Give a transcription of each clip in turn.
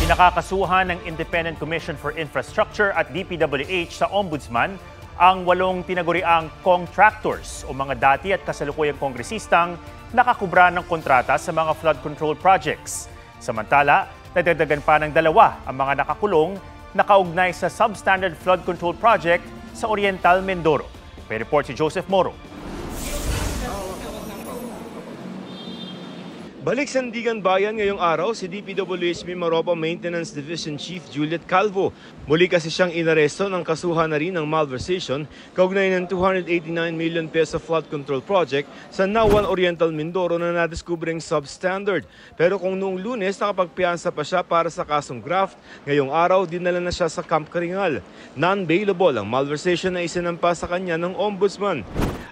Pinakakasuhan ng Independent Commission for Infrastructure at DPWH sa Ombudsman ang 8 tinaguriang contractors o mga dati at kasalukuyang kongresistang nakakubra ng kontrata sa mga flood control projects. Samantala, nadagdagan pa ng 2 ang mga nakakulong na kaugnay sa substandard flood control project sa Oriental Mindoro. May report si Joseph Moro. Balik Sandigan Bayan ngayong araw si DPWH Mimaropa Maintenance Division Chief Juliet Calvo. Muli kasi siyang inaresto ng kasuhan na rin ng malversation kaugnay ng 289 million peso flood control project sa Nawan Oriental Mindoro na nadiskubreng substandard. Pero kung noong Lunes nakapagpiyansa pa siya para sa kasong graft, ngayong araw dinala na siya sa Camp Karingal. Non-bailable ang malversation na isinampa sa kanya ng Ombudsman.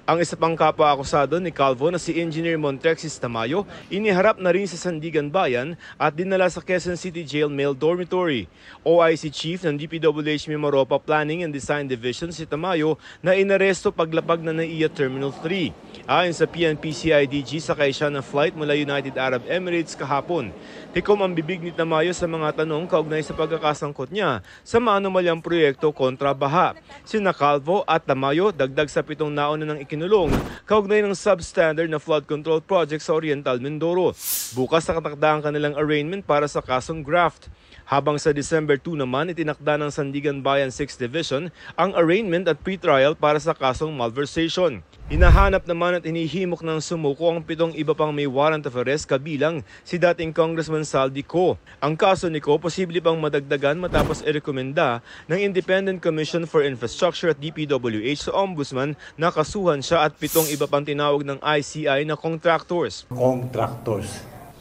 Ang isa pang kapwa-akusado ni Calvo na si Engineer Montrexis Tamayo, iniharap na rin sa Sandigan Bayan at dinala sa Quezon City Jail Male Dormitory. OIC Chief ng DPWH Mimaropa Planning and Design Division si Tamayo na inaresto paglapag na NAIA Terminal 3. Ayon sa PNP-CIDG, sakay siya ng flight mula United Arab Emirates kahapon. Hikom ang bibig ni Tamayo sa mga tanong kaugnay sa pagkakasangkot niya sa maanumalyang proyekto kontra baha. Sina Calvo at Tamayo dagdag sa 7 nauna ng ikinulong kaugnay ng substandard na flood control project sa Oriental Mindoro. Bukas nakatakda ang kanilang arraignment para sa kasong graft. Habang sa December 2 naman itinakda ng Sandigan Bayan 6th Division ang arraignment at pretrial para sa kasong malversation. Hinahanap naman at hinihimok ng sumuko ang 7 iba pang may warrant of arrest kabilang si dating Congressman Saldi Co. Ang kaso ni Co posible pang madagdagan matapos irekomenda ng Independent Commission for Infrastructure at DPWH sa Ombudsman na kasuhan siya at 7 iba pang tinawag ng ICI na contractors.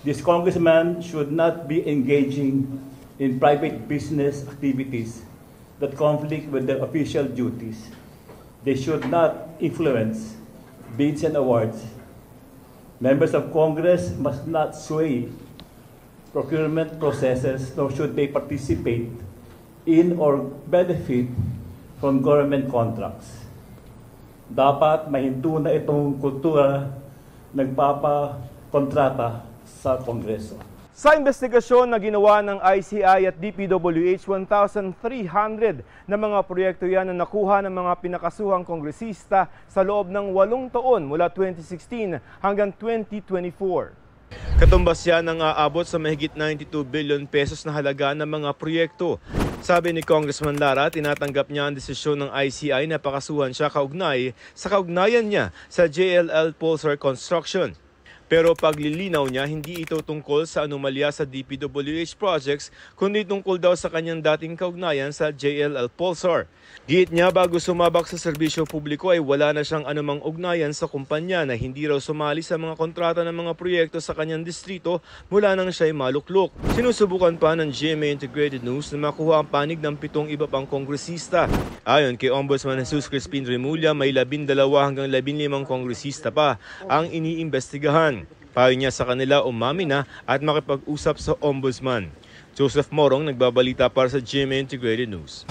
This congressman should not be engaging in private business activities that conflict with their official duties. They should not influence bids and awards. Members of Congress must not sway procurement processes, nor should they participate in or benefit from government contracts. Dapat mahinto na itong kultura nagpapakontrata sa Kongreso. Sa investigasyon na ginawa ng ICI at DPWH, 1,300 na mga proyekto yan na nakuha ng mga pinakasuhang kongresista sa loob ng 8 taon mula 2016 hanggang 2024. Katumbas yan ang aabot sa mahigit 92 billion pesos na halaga ng mga proyekto. Sabi ni Congressman Lara, tinatanggap niya ang desisyon ng ICI na pakasuhan siya sa kaugnayan niya sa JLL Pulsar Construction. Pero paglilinaw niya, hindi ito tungkol sa anomalya sa DPWH projects, kundi tungkol daw sa kanyang dating kaugnayan sa JLL Pulsar. Giit niya, bago sumabak sa serbisyo publiko ay wala na siyang anumang ugnayan sa kumpanya na hindi raw sumali sa mga kontrata ng mga proyekto sa kanyang distrito mula nang siya'y maluklok. Sinusubukan pa ng GMA Integrated News na makuha ang panig ng 7 iba pang kongresista. Ayon kay Ombudsman Jesus Crispin Remulla, may 12 hanggang 15 kongresista pa ang iniimbestigahan. Payo niya sa kanila umami na at makipag-usap sa Ombudsman. Joseph Morong, nagbabalita para sa GMA Integrated News.